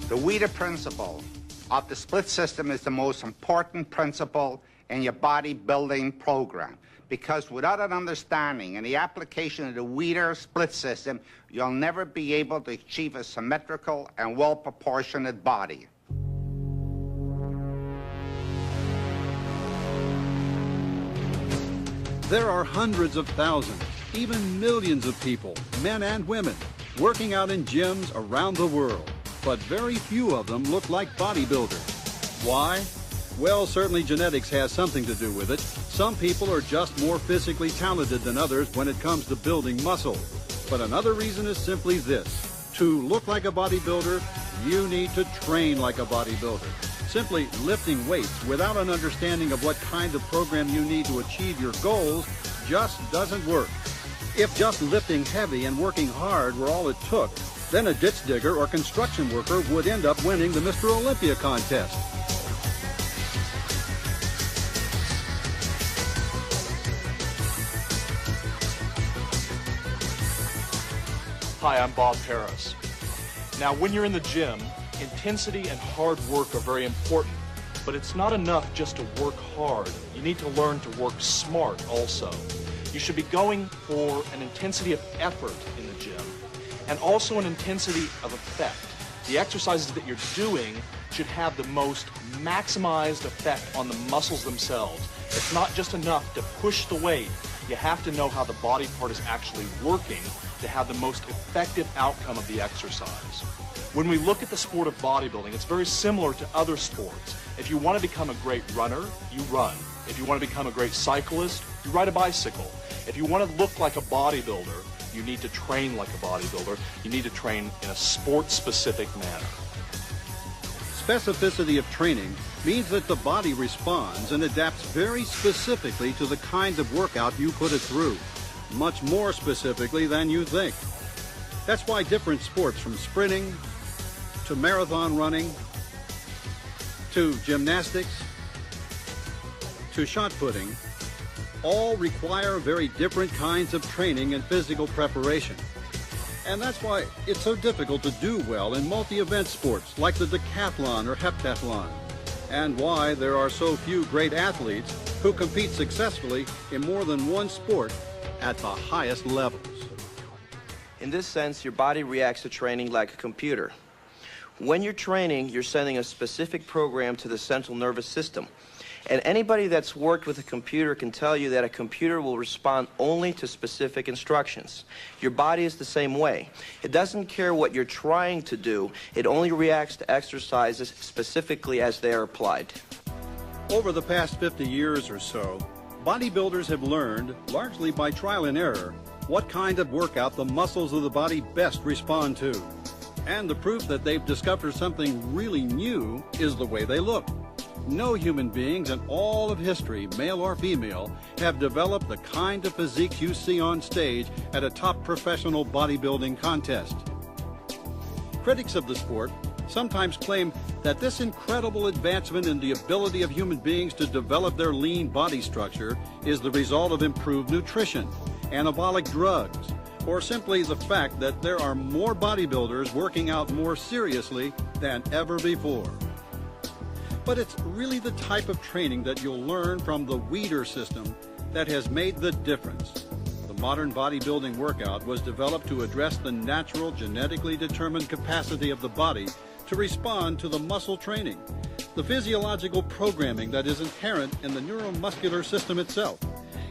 The Weider principle of the split system is the most important principle in your bodybuilding program, because without an understanding and the application of the Weider split system, you'll never be able to achieve a symmetrical and well-proportionate body. There are hundreds of thousands, even millions of people, men and women, working out in gyms around the world, but very few of them look like bodybuilders. Why? Well, certainly genetics has something to do with it. Some people are just more physically talented than others when it comes to building muscle. But another reason is simply this. To look like a bodybuilder, you need to train like a bodybuilder. Simply lifting weights without an understanding of what kind of program you need to achieve your goals just doesn't work. If just lifting heavy and working hard were all it took, then a ditch digger or construction worker would end up winning the Mr. Olympia contest. Hi, I'm Bob Harris. Now, when you're in the gym, intensity and hard work are very important, but it's not enough just to work hard. You need to learn to work smart also. You should be going for an intensity of effort in the gym and also an intensity of effect. The exercises that you're doing should have the most maximized effect on the muscles themselves. It's not just enough to push the weight. You have to know how the body part is actually working to have the most effective outcome of the exercise. When we look at the sport of bodybuilding, it's very similar to other sports. If you want to become a great runner, you run. If you want to become a great cyclist, you ride a bicycle. If you want to look like a bodybuilder, you need to train like a bodybuilder. You need to train in a sport-specific manner. Specificity of training means that the body responds and adapts very specifically to the kind of workout you put it through, much more specifically than you think. That's why different sports, from sprinting to marathon running to gymnastics to shot putting, all require very different kinds of training and physical preparation. And that's why it's so difficult to do well in multi-event sports like the decathlon or heptathlon, and why there are so few great athletes who compete successfully in more than one sport at the highest levels. In this sense, your body reacts to training like a computer. When you're training, you're sending a specific program to the central nervous system. And anybody that's worked with a computer can tell you that a computer will respond only to specific instructions. Your body is the same way. It doesn't care what you're trying to do. It only reacts to exercises specifically as they are applied. Over the past 50 years or so, bodybuilders have learned, largely by trial and error, what kind of workout the muscles of the body best respond to. And the proof that they've discovered something really new is the way they look. No human beings in all of history, male or female, have developed the kind of physiques you see on stage at a top professional bodybuilding contest. Critics of the sport sometimes claim that this incredible advancement in the ability of human beings to develop their lean body structure is the result of improved nutrition, anabolic drugs, or simply the fact that there are more bodybuilders working out more seriously than ever before. But it's really the type of training that you'll learn from the Weider system that has made the difference. The modern bodybuilding workout was developed to address the natural, genetically determined capacity of the body to respond to the muscle training, the physiological programming that is inherent in the neuromuscular system itself.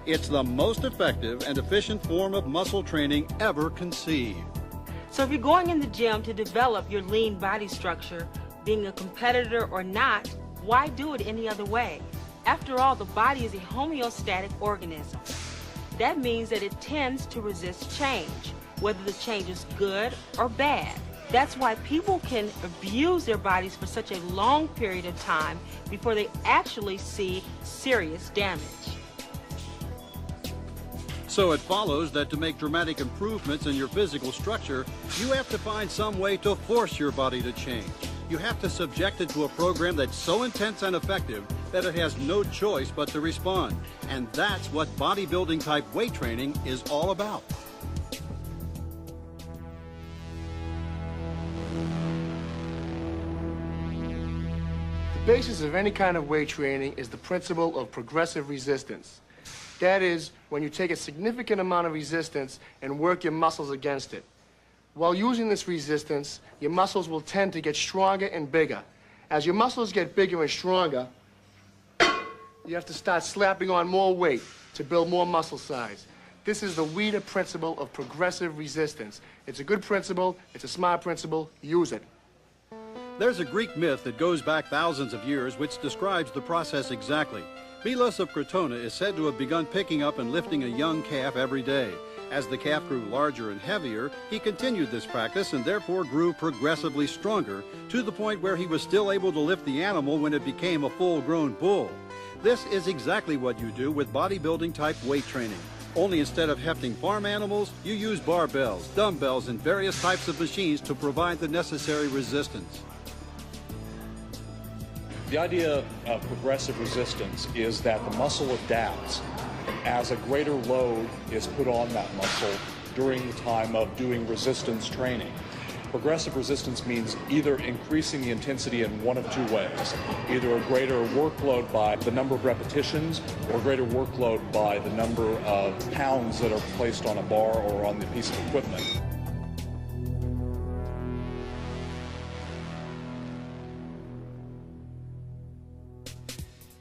It's the most effective and efficient form of muscle training ever conceived. So if you're going in the gym to develop your lean body structure, being a competitor or not, why do it any other way? After all, the body is a homeostatic organism. That means that it tends to resist change, whether the change is good or bad. That's why people can abuse their bodies for such a long period of time before they actually see serious damage. So it follows that to make dramatic improvements in your physical structure, you have to find some way to force your body to change. You have to subject it to a program that's so intense and effective that it has no choice but to respond. And that's what bodybuilding type weight training is all about. basis of any kind of weight training is the principle of progressive resistance. That is, when you take a significant amount of resistance and work your muscles against it. While using this resistance, your muscles will tend to get stronger and bigger. As your muscles get bigger and stronger, you have to start slapping on more weight to build more muscle size. This is the Weider principle of progressive resistance. It's a good principle, it's a smart principle, use it. There's a Greek myth that goes back thousands of years which describes the process exactly. Milos of Crotona is said to have begun picking up and lifting a young calf every day. As the calf grew larger and heavier, he continued this practice and therefore grew progressively stronger to the point where he was still able to lift the animal when it became a full-grown bull. This is exactly what you do with bodybuilding type weight training. Only instead of hefting farm animals, you use barbells, dumbbells, and various types of machines to provide the necessary resistance. The idea of progressive resistance is that the muscle adapts as a greater load is put on that muscle during the time of doing resistance training. Progressive resistance means either increasing the intensity in one of two ways, either a greater workload by the number of repetitions or a greater workload by the number of pounds that are placed on a bar or on the piece of equipment.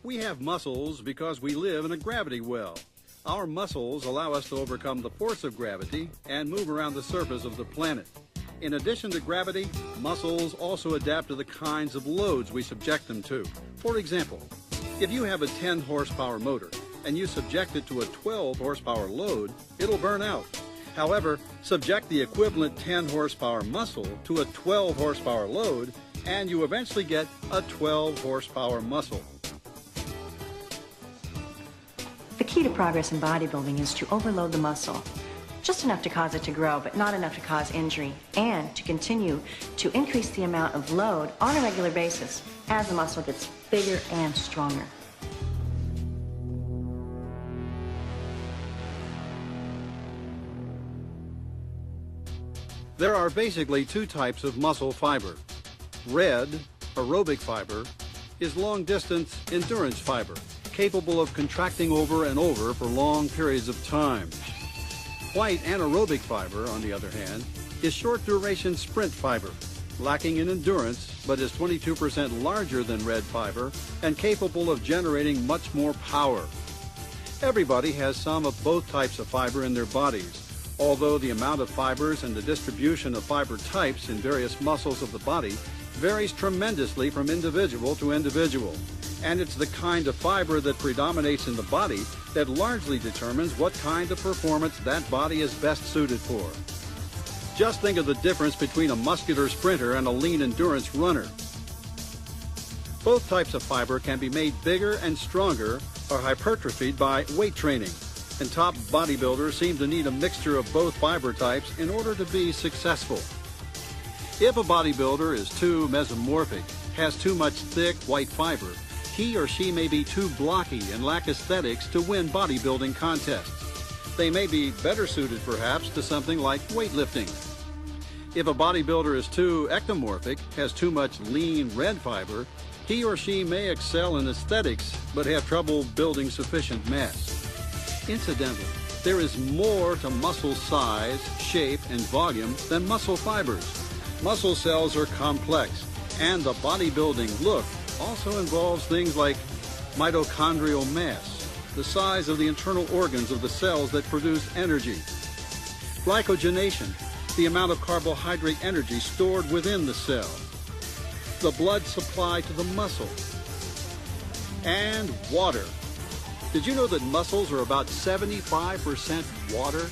We have muscles because we live in a gravity well. Our muscles allow us to overcome the force of gravity and move around the surface of the planet. In addition to gravity, muscles also adapt to the kinds of loads we subject them to. For example, if you have a 10 horsepower motor and you subject it to a 12 horsepower load, it'll burn out. However, subject the equivalent 10 horsepower muscle to a 12 horsepower load and you eventually get a 12 horsepower muscle. The key to progress in bodybuilding is to overload the muscle. Just enough to cause it to grow, but not enough to cause injury, and to continue to increase the amount of load on a regular basis as the muscle gets bigger and stronger. There are basically two types of muscle fiber. Red, aerobic fiber, is long-distance endurance fiber, capable of contracting over and over for long periods of time. White anaerobic fiber, on the other hand, is short-duration sprint fiber, lacking in endurance, but is 22% larger than red fiber and capable of generating much more power. Everybody has some of both types of fiber in their bodies, although the amount of fibers and the distribution of fiber types in various muscles of the body varies tremendously from individual to individual. And it's the kind of fiber that predominates in the body that largely determines what kind of performance that body is best suited for. Just think of the difference between a muscular sprinter and a lean endurance runner. Both types of fiber can be made bigger and stronger or hypertrophied by weight training, and top bodybuilders seem to need a mixture of both fiber types in order to be successful. If a bodybuilder is too mesomorphic, has too much thick white fiber, he or she may be too blocky and lack aesthetics to win bodybuilding contests. They may be better suited, perhaps, to something like weightlifting. If a bodybuilder is too ectomorphic, has too much lean red fiber, he or she may excel in aesthetics, but have trouble building sufficient mass. Incidentally, there is more to muscle size, shape, and volume than muscle fibers. Muscle cells are complex, and the bodybuilding look also involves things like mitochondrial mass, the size of the internal organs of the cells that produce energy, glycogenation, the amount of carbohydrate energy stored within the cell, the blood supply to the muscle, and water. Did you know that muscles are about 75% water?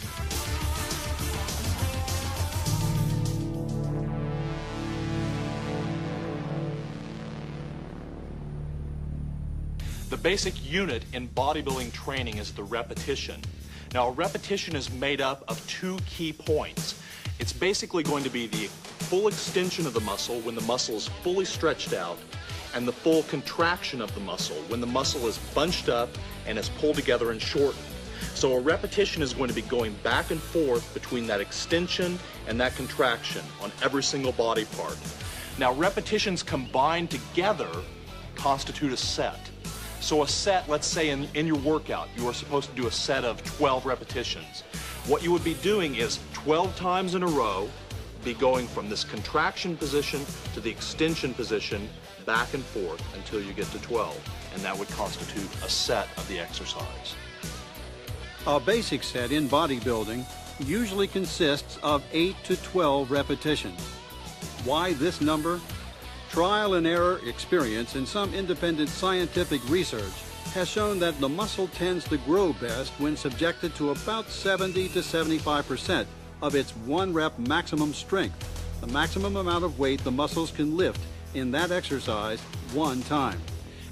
The basic unit in bodybuilding training is the repetition. Now, a repetition is made up of two key points. It's basically going to be the full extension of the muscle when the muscle is fully stretched out, and the full contraction of the muscle when the muscle is bunched up and is pulled together and shortened. So a repetition is going to be going back and forth between that extension and that contraction on every single body part. Now, repetitions combined together constitute a set. So a set, let's say in your workout, you are supposed to do a set of 12 repetitions. What you would be doing is 12 times in a row, be going from this contraction position to the extension position, back and forth until you get to 12. And that would constitute a set of the exercise. A basic set in bodybuilding usually consists of 8 to 12 repetitions. Why this number? Trial and error experience and some independent scientific research has shown that the muscle tends to grow best when subjected to about 70 to 75% of its 1 rep maximum strength, the maximum amount of weight the muscles can lift in that exercise one time.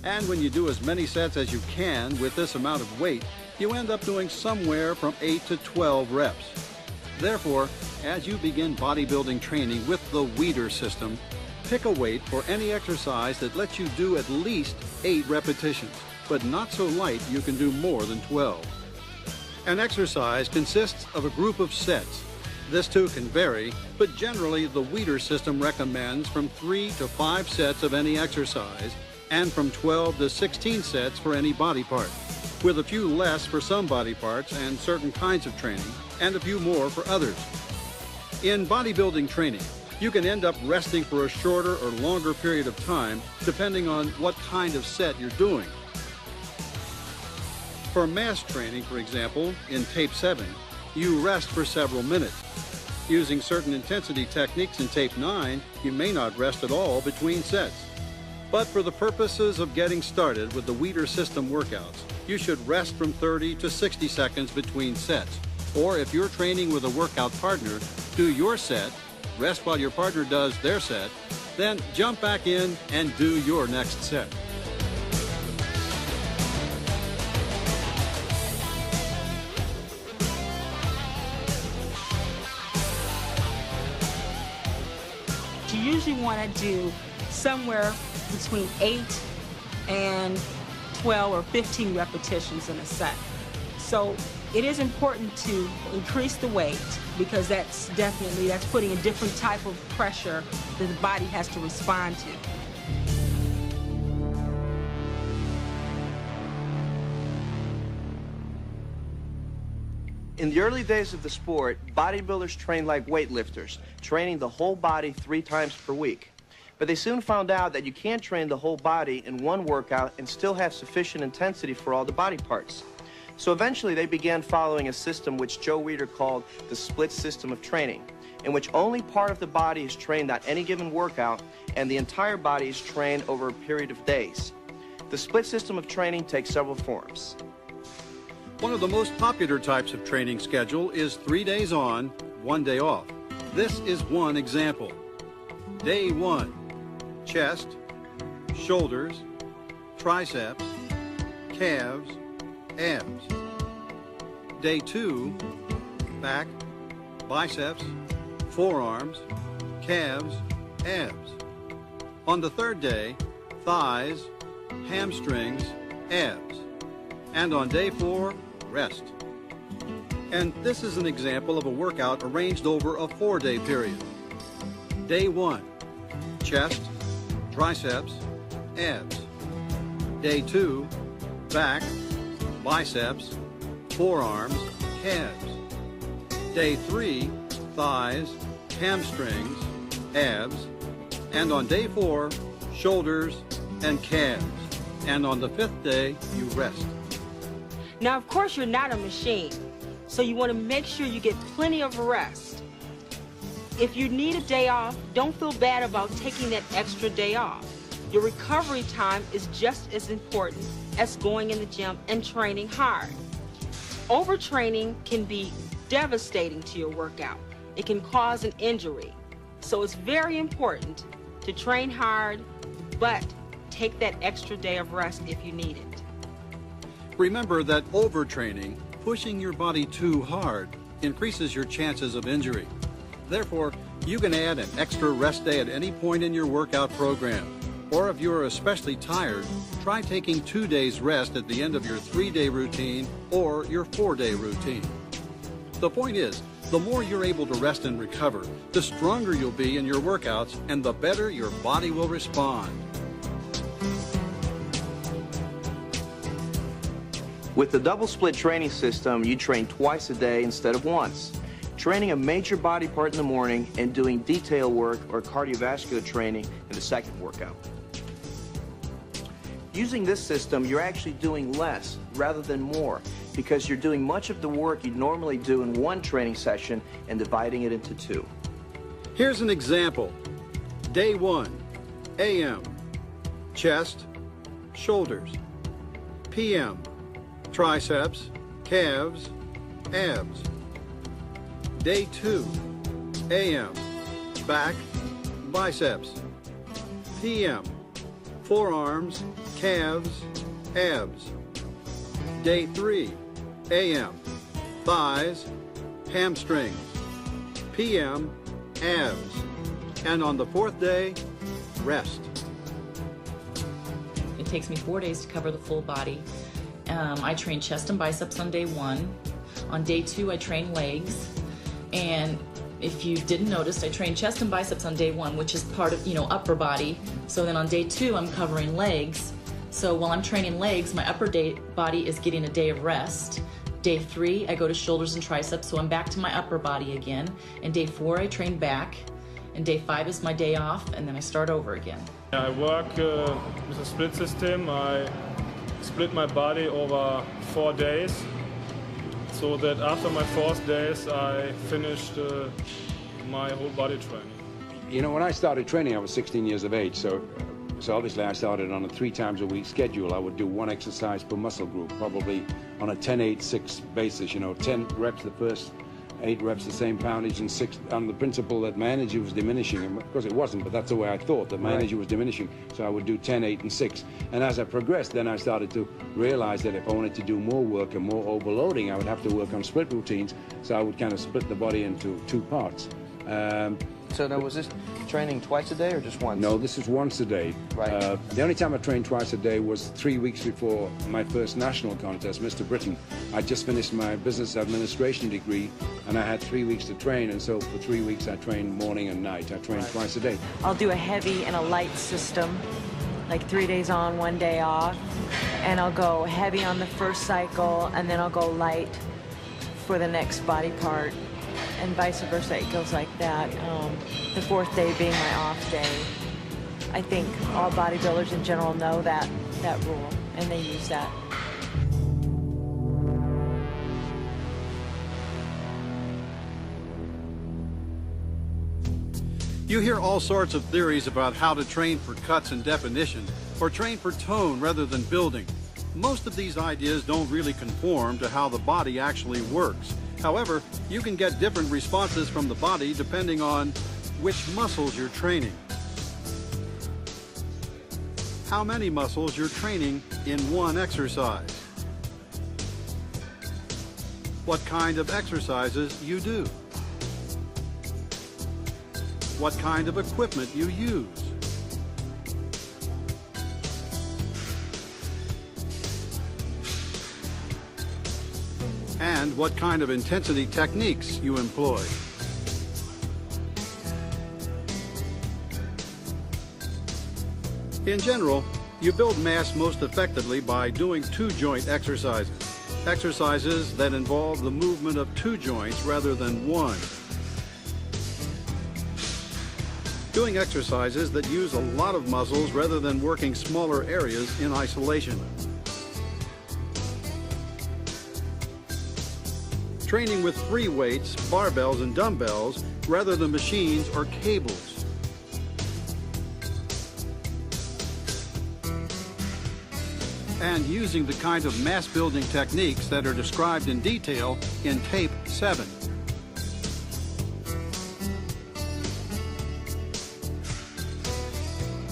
And when you do as many sets as you can with this amount of weight, you end up doing somewhere from 8 to 12 reps. Therefore, as you begin bodybuilding training with the Weider system, pick a weight for any exercise that lets you do at least 8 repetitions, but not so light you can do more than 12. An exercise consists of a group of sets. This too can vary, but generally the Weider system recommends from 3 to 5 sets of any exercise and from 12 to 16 sets for any body part, with a few less for some body parts and certain kinds of training, and a few more for others. In bodybuilding training, you can end up resting for a shorter or longer period of time depending on what kind of set you're doing. For mass training, for example, in tape 7, you rest for several minutes. Using certain intensity techniques in tape 9, you may not rest at all between sets. But for the purposes of getting started with the Weider system workouts, you should rest from 30 to 60 seconds between sets. Or if you're training with a workout partner, do your set, rest while your partner does their set, then jump back in and do your next set. You usually want to do somewhere between 8 and 12 or 15 repetitions in a set. So it is important to increase the weight because that's putting a different type of pressure that the body has to respond to. In the early days of the sport, bodybuilders trained like weightlifters, training the whole body 3 times per week. But they soon found out that you can't train the whole body in one workout and still have sufficient intensity for all the body parts. So eventually they began following a system which Joe Weider called the split system of training, in which only part of the body is trained at any given workout and the entire body is trained over a period of days. The split system of training takes several forms. One of the most popular types of training schedule is 3 days on, 1 day off. This is one example. Day 1, chest, shoulders, triceps, calves, abs. Day 2, back, biceps, forearms, calves, abs. On the 3rd day, thighs, hamstrings, abs. And on day 4, rest. And this is an example of a workout arranged over a 4-day period. Day 1, chest, triceps, abs. Day 2, back, biceps, forearms, calves. Day 3, thighs, hamstrings, abs. And on day 4, shoulders and calves. And on the 5th day, you rest. Now, of course, you're not a machine, so you want to make sure you get plenty of rest. If you need a day off, don't feel bad about taking that extra day off. Your recovery time is just as important as going in the gym and training hard. Overtraining can be devastating to your workout. It can cause an injury. So it's very important to train hard, but take that extra day of rest if you need it. Remember that overtraining, pushing your body too hard, increases your chances of injury. Therefore, you can add an extra rest day at any point in your workout program. Or if you're especially tired, try taking 2 days rest at the end of your 3-day routine or your 4-day routine. The point is, the more you're able to rest and recover, the stronger you'll be in your workouts and the better your body will respond. With the double split training system, you train twice a day instead of once, training a major body part in the morning and doing detail work or cardiovascular training in the second workout. Using this system, you're actually doing less rather than more because you're doing much of the work you'd normally do in one training session and dividing it into two. Here's an example. Day 1, AM, chest, shoulders. PM, triceps, calves, abs. Day 2, AM, back, biceps. PM, forearms, calves, abs. Day 3, AM, thighs, hamstrings. PM, abs. And on the fourth day, rest. It takes me 4 days to cover the full body. I train chest and biceps on day 1. On day 2, I train legs. And if you didn't notice, I train chest and biceps on day 1, which is part of, upper body. So then on day 2, I'm covering legs. So while I'm training legs, my upper body is getting a day of rest. Day 3, I go to shoulders and triceps, so I'm back to my upper body again. And day 4, I train back. And day 5 is my day off, and then I start over again. I work with a split system. I split my body over 4 days, so that after my 4th days, I finished my whole body training. When I started training, I was 16 years of age, so obviously I started on a 3 times a week schedule. I would do 1 exercise per muscle group, probably on a 10-8-6 basis, 10 reps the first, 8 reps the same poundage, and 6 on the principle that my energy was diminishing. And of course it wasn't, but that's the way I thought, that my energy was diminishing. So I would do 10, 8, and 6. And as I progressed, then I started to realize that if I wanted to do more work and more overloading, I would have to work on split routines. So I would kind of split the body into 2 parts. So now, was this training twice a day or just once? No, this is once a day. Right. The only time I trained twice a day was 3 weeks before my first national contest, Mr. Britain. I just finished my business administration degree, and I had 3 weeks to train, and so for 3 weeks I trained morning and night. I trained twice a day. I'll do a heavy and a light system, like 3 days on, 1 day off, and I'll go heavy on the first cycle, and then I'll go light for the next body part. And vice versa, it goes like that. The 4th day being my off day. I think all bodybuilders in general know that rule, and they use that. You hear all sorts of theories about how to train for cuts and definition, or train for tone rather than building. Most of these ideas don't really conform to how the body actually works. However, you can get different responses from the body depending on which muscles you're training, how many muscles you're training in one exercise, what kind of exercises you do, what kind of equipment you use, and what kind of intensity techniques you employ. In general, you build mass most effectively by doing 2-joint exercises, exercises that involve the movement of 2 joints rather than 1. Doing exercises that use a lot of muscles rather than working smaller areas in isolation. Training with free weights, barbells, and dumbbells rather than machines or cables. And using the kind of mass-building techniques that are described in detail in Tape 7.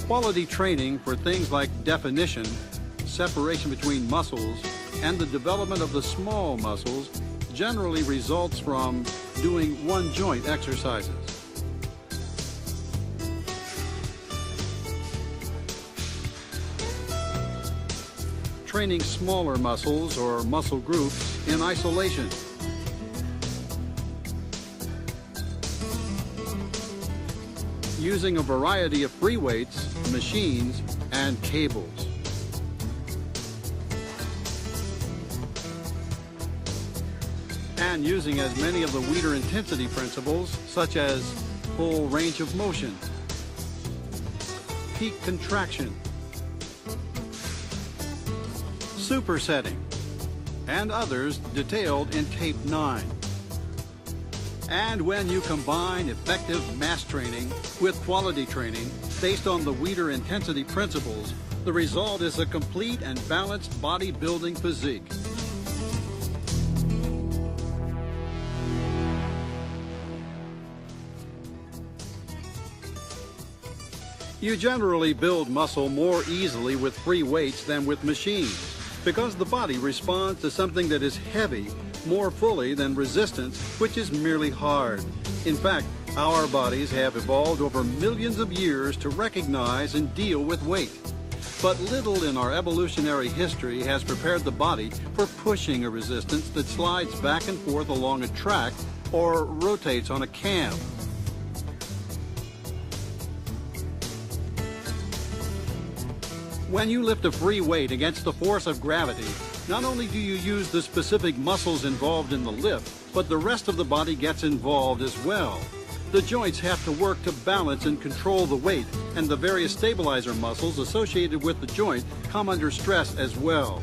Quality training for things like definition, separation between muscles, and the development of the small muscles generally results from doing 1-joint exercises. Training smaller muscles or muscle groups in isolation. Using a variety of free weights, machines, and cables. and using as many of the Weider intensity principles, such as full range of motion, peak contraction, supersetting, and others detailed in Tape 9. And when you combine effective mass training with quality training based on the Weider intensity principles, the result is a complete and balanced bodybuilding physique. You generally build muscle more easily with free weights than with machines, because the body responds to something that is heavy more fully than resistance, which is merely hard. In fact, our bodies have evolved over millions of years to recognize and deal with weight. But little in our evolutionary history has prepared the body for pushing a resistance that slides back and forth along a track or rotates on a cam. When you lift a free weight against the force of gravity, not only do you use the specific muscles involved in the lift, but the rest of the body gets involved as well. The joints have to work to balance and control the weight, and the various stabilizer muscles associated with the joint come under stress as well.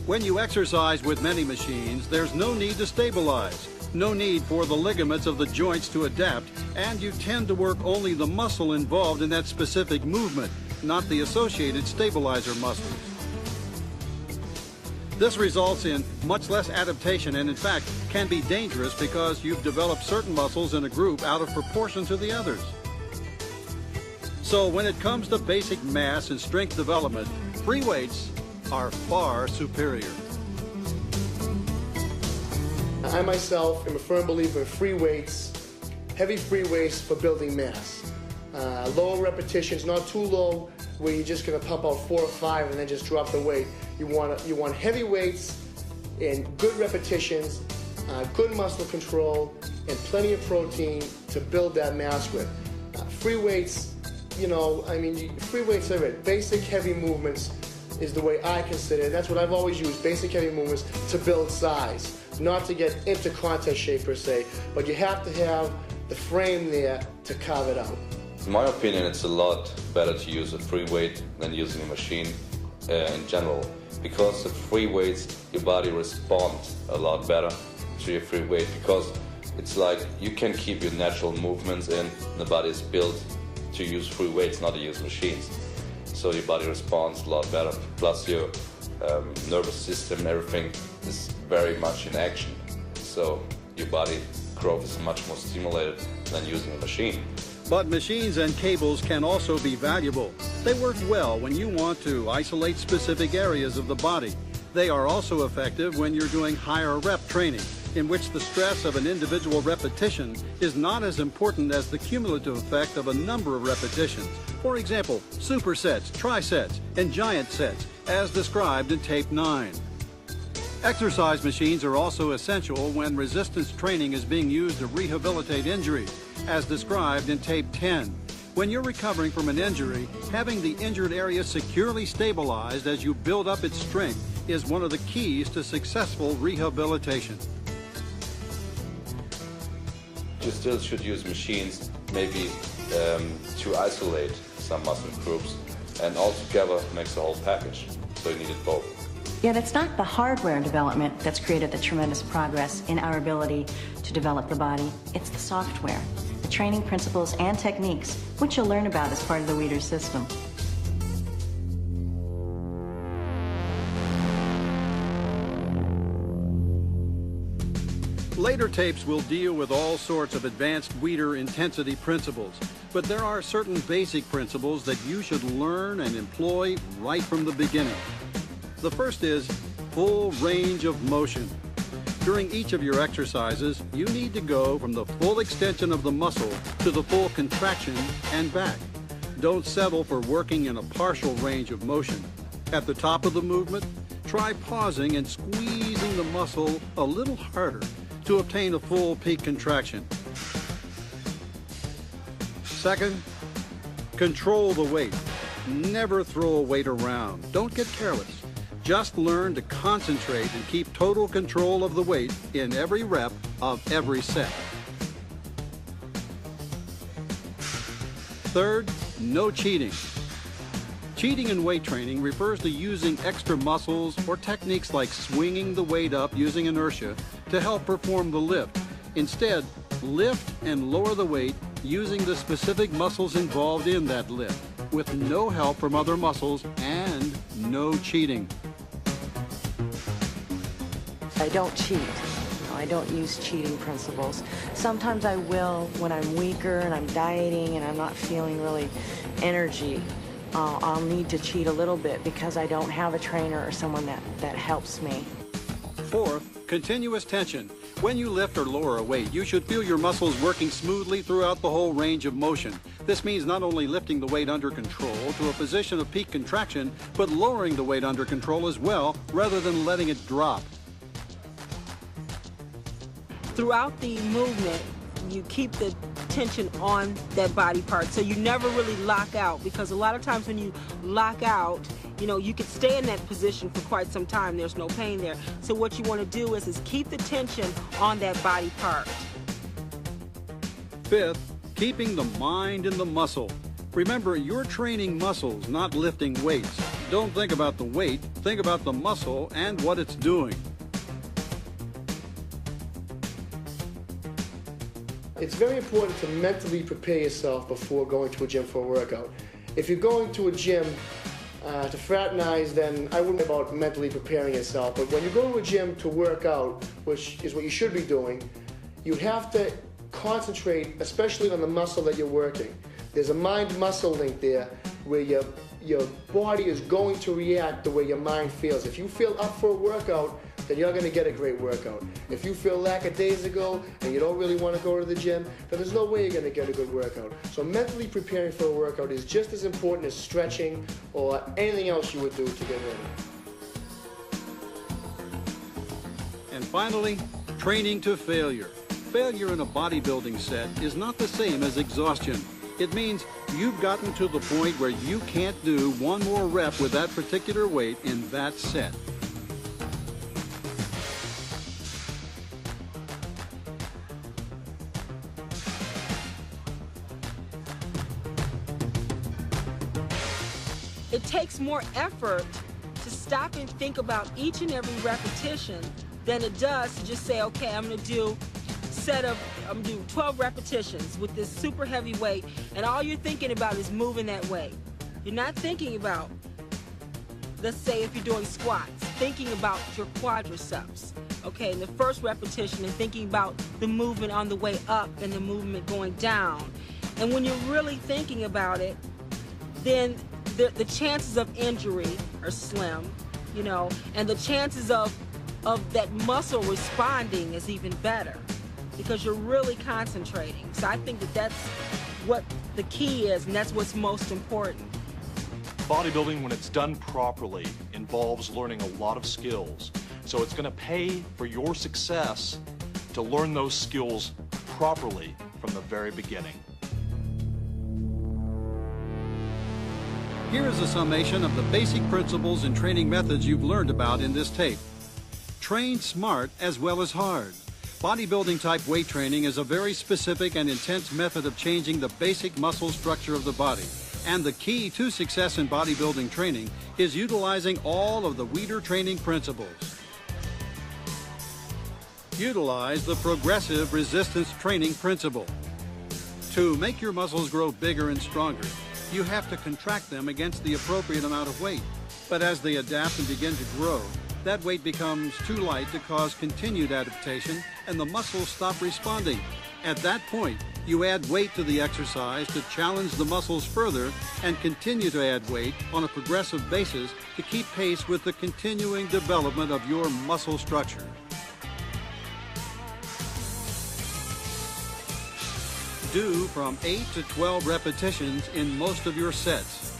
When you exercise with many machines, there's no need to stabilize, no need for the ligaments of the joints to adapt, and you tend to work only the muscle involved in that specific movement, not the associated stabilizer muscles. This results in much less adaptation and in fact can be dangerous because you've developed certain muscles in a group out of proportion to the others. So when it comes to basic mass and strength development, free weights are far superior. I myself am a firm believer in free weights, heavy free weights for building mass. Low repetitions, not too low where you're just going to pump out 4 or 5 and then just drop the weight. You want heavy weights and good repetitions, good muscle control, and plenty of protein to build that mass with. Free weights, free weights are it. Basic heavy movements is the way I consider it. That's what I've always used, basic heavy movements to build size, not to get into contest shape per se, but you have to have the frame there to carve it out. In my opinion, it's a lot better to use a free weight than using a machine in general, because the free weights, your body responds a lot better to your free weight, because it's like you can keep your natural movements in. The body is built to use free weights, not to use machines. So your body responds a lot better. Plus your nervous system, everything is very much in action. So your body growth is much more stimulated than using a machine. But machines and cables can also be valuable. They work well when you want to isolate specific areas of the body. They are also effective when you're doing higher rep training, in which the stress of an individual repetition is not as important as the cumulative effect of a number of repetitions. For example, supersets, trisets, and giant sets, as described in Tape 9. Exercise machines are also essential when resistance training is being used to rehabilitate injuries, as described in Tape 10. When you're recovering from an injury, having the injured area securely stabilized as you build up its strength is one of the keys to successful rehabilitation. You still should use machines maybe to isolate some muscle groups, and altogether makes the whole package. So you need it both. Yet it's not the hardware development that's created the tremendous progress in our ability to develop the body. It's the software, the training principles and techniques, which you'll learn about as part of the Weider system. Later tapes will deal with all sorts of advanced Weider intensity principles, but there are certain basic principles that you should learn and employ right from the beginning. The first is full range of motion. During each of your exercises, you need to go from the full extension of the muscle to the full contraction and back. Don't settle for working in a partial range of motion. At the top of the movement, try pausing and squeezing the muscle a little harder to obtain a full peak contraction. Second, control the weight. Never throw a weight around. Don't get careless. Just learn to concentrate and keep total control of the weight in every rep of every set. Third, no cheating. Cheating in weight training refers to using extra muscles or techniques like swinging the weight up using inertia to help perform the lift. Instead, lift and lower the weight using the specific muscles involved in that lift, with no help from other muscles and no cheating. I don't cheat. I don't use cheating principles. Sometimes I will when I'm weaker and I'm dieting and I'm not feeling really energy. I'll need to cheat a little bit because I don't have a trainer or someone that helps me. Fourth, continuous tension. When you lift or lower a weight, you should feel your muscles working smoothly throughout the whole range of motion. This means not only lifting the weight under control to a position of peak contraction, but lowering the weight under control as well, rather than letting it drop. Throughout the movement, you keep the tension on that body part, so you never really lock out, because a lot of times when you lock out, you could stay in that position for quite some time. There's no pain there. So what you want to do is keep the tension on that body part. Fifth, keeping the mind in the muscle. Remember, you're training muscles, not lifting weights. Don't think about the weight, think about the muscle and what it's doing. It's very important to mentally prepare yourself before going to a gym for a workout. If you're going to a gym to fraternize, then I wouldn't worry about mentally preparing yourself. But when you go to a gym to work out, which is what you should be doing, you have to concentrate, especially on the muscle that you're working. There's a mind-muscle link there where your body is going to react the way your mind feels. If you feel up for a workout, then you're going to get a great workout. If you feel lackadaisical and you don't really want to go to the gym, then there's no way you're going to get a good workout. So mentally preparing for a workout is just as important as stretching or anything else you would do to get ready. And finally, training to failure. Failure in a bodybuilding set is not the same as exhaustion. It means you've gotten to the point where you can't do one more rep with that particular weight in that set. It takes more effort to stop and think about each and every repetition than it does to just say, okay, I'm gonna do 12 repetitions with this super heavy weight, and all you're thinking about is moving that weight. You're not thinking about, let's say if you're doing squats, thinking about your quadriceps, okay, in the first repetition, and thinking about the movement on the way up and the movement going down. And when you're really thinking about it, then the chances of injury are slim, and the chances of that muscle responding is even better because you're really concentrating. So I think that's what the key is, and that's what's most important. Bodybuilding, when it's done properly, involves learning a lot of skills. So it's going to pay for your success to learn those skills properly from the very beginning. Here is a summation of the basic principles and training methods you've learned about in this tape. Train smart as well as hard. Bodybuilding type weight training is a very specific and intense method of changing the basic muscle structure of the body. And the key to success in bodybuilding training is utilizing all of the Weider training principles. Utilize the progressive resistance training principle. To make your muscles grow bigger and stronger, you have to contract them against the appropriate amount of weight. But as they adapt and begin to grow, that weight becomes too light to cause continued adaptation, and the muscles stop responding. At that point, you add weight to the exercise to challenge the muscles further and continue to add weight on a progressive basis to keep pace with the continuing development of your muscle structure. Do from 8 to 12 repetitions in most of your sets.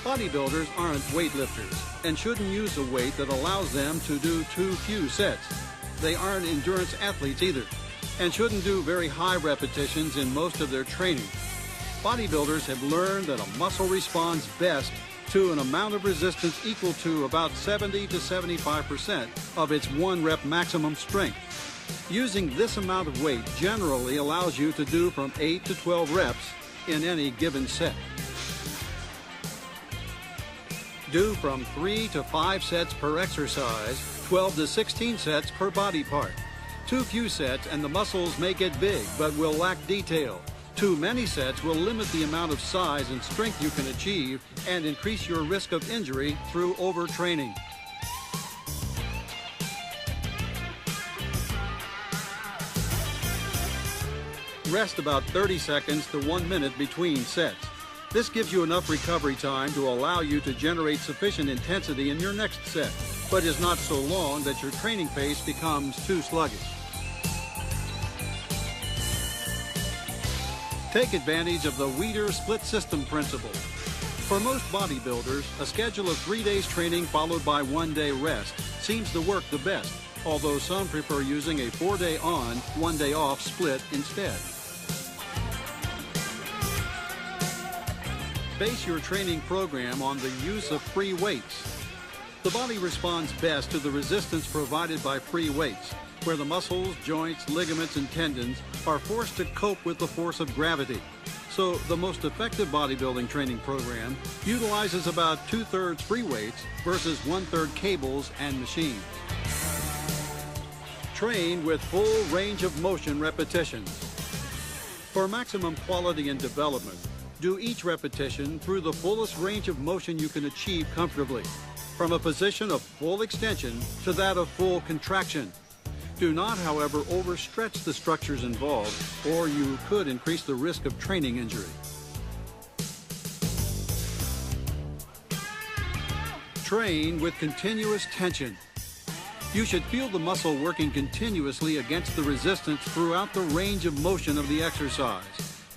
Bodybuilders aren't weightlifters and shouldn't use a weight that allows them to do too few sets. They aren't endurance athletes either and shouldn't do very high repetitions in most of their training. Bodybuilders have learned that a muscle responds best to an amount of resistance equal to about 70 to 75% of its 1 rep maximum strength. Using this amount of weight generally allows you to do from 8 to 12 reps in any given set. Do from 3 to 5 sets per exercise, 12 to 16 sets per body part. Too few sets and the muscles may get big but will lack detail. Too many sets will limit the amount of size and strength you can achieve and increase your risk of injury through overtraining. Rest about 30 seconds to 1 minute between sets. This gives you enough recovery time to allow you to generate sufficient intensity in your next set, but is not so long that your training pace becomes too sluggish. Take advantage of the Weider split system principle. For most bodybuilders, a schedule of 3 days training followed by 1 day rest seems to work the best, although some prefer using a 4-day on, 1 day off split instead. Base your training program on the use of free weights. The body responds best to the resistance provided by free weights, where the muscles, joints, ligaments, and tendons are forced to cope with the force of gravity. So the most effective bodybuilding training program utilizes about 2/3 free weights versus 1/3 cables and machines. Train with full range of motion repetitions. For maximum quality and development, do each repetition through the fullest range of motion you can achieve comfortably, from a position of full extension to that of full contraction. Do not, however, overstretch the structures involved, or you could increase the risk of training injury. Train with continuous tension. You should feel the muscle working continuously against the resistance throughout the range of motion of the exercise.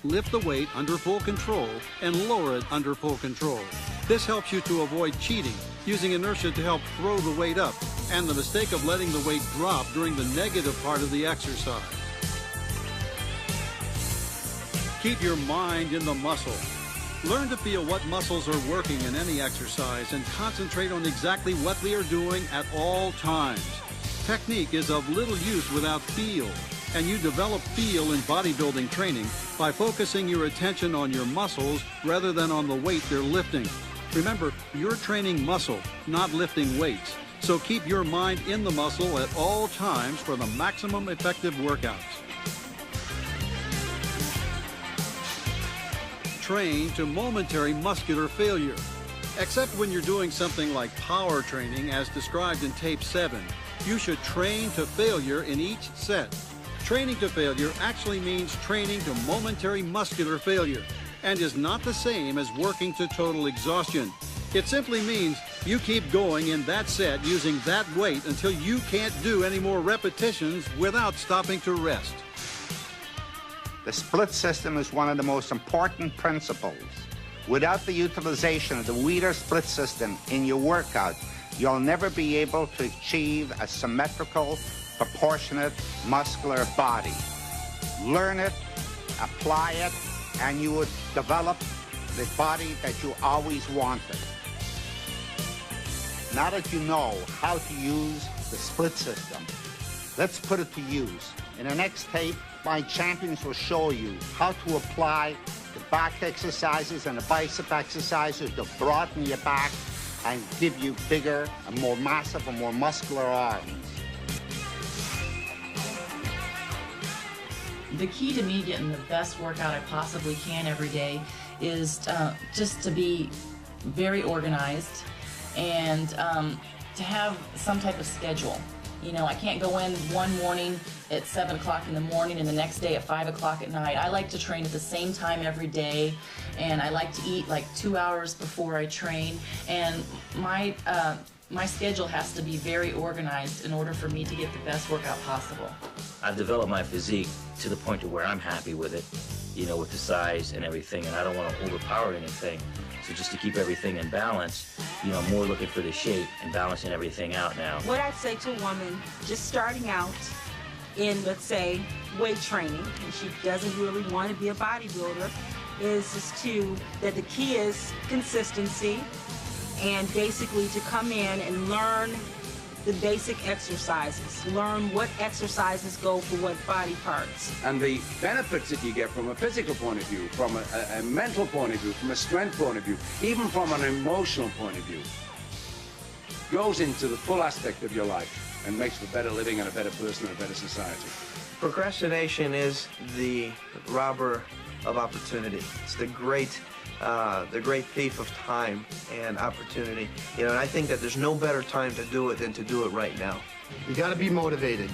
Lift the weight under full control and lower it under full control. This helps you to avoid cheating, using inertia to help throw the weight up, and the mistake of letting the weight drop during the negative part of the exercise. Keep your mind in the muscle. Learn to feel what muscles are working in any exercise and concentrate on exactly what they are doing at all times. Technique is of little use without feel, and you develop feel in bodybuilding training by focusing your attention on your muscles rather than on the weight they're lifting. Remember, you're training muscle, not lifting weights, so keep your mind in the muscle at all times for the maximum effective workouts. Train to momentary muscular failure. Except when you're doing something like power training as described in tape 7, you should train to failure in each set. Training to failure actually means training to momentary muscular failure and is not the same as working to total exhaustion. It simply means you keep going in that set using that weight until you can't do any more repetitions without stopping to rest. The split system is one of the most important principles. Without the utilization of the Weider split system in your workout, you'll never be able to achieve a symmetrical, proportionate, muscular body. Learn it, apply it, and you would develop the body that you always wanted. Now that you know how to use the split system, let's put it to use. In the next tape, my champions will show you how to apply the back exercises and the bicep exercises to broaden your back and give you bigger and more massive and more muscular arms. The key to me getting the best workout I possibly can every day is just to be very organized and to have some type of schedule. You know, I can't go in one morning at 7 o'clock in the morning and the next day at 5 o'clock at night. I like to train at the same time every day, and I like to eat like 2 hours before I train. And my schedule has to be very organized in order for me to get the best workout possible. I've developed my physique to the point to where I'm happy with it, you know, with the size and everything, and I don't want to overpower anything. So just to keep everything in balance, you know, I'm more looking for the shape and balancing everything out now. What I'd say to a woman just starting out in, let's say, weight training, and she doesn't really want to be a bodybuilder, is that the key is consistency, and basically to come in and learn the basic exercises, learn what exercises go for what body parts. And the benefits that you get from a physical point of view, from a mental point of view, from a strength point of view, even from an emotional point of view, goes into the full aspect of your life and makes for better living and a better person and a better society. Procrastination is the robber of opportunity. It's the great thief of time and opportunity. You know, and I think that there's no better time to do it than to do it right now. You got to be motivated.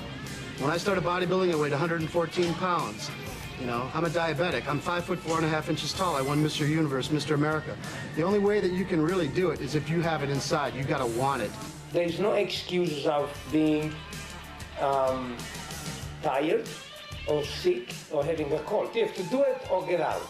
When I started bodybuilding, I weighed 114 pounds. You know, I'm a diabetic. I'm 5 foot 4.5 inches tall. I won Mr. Universe, Mr. America. The only way that you can really do it is if you have it inside. You got to want it. There is no excuses of being tired or sick or having a cold. You have to do it or get out.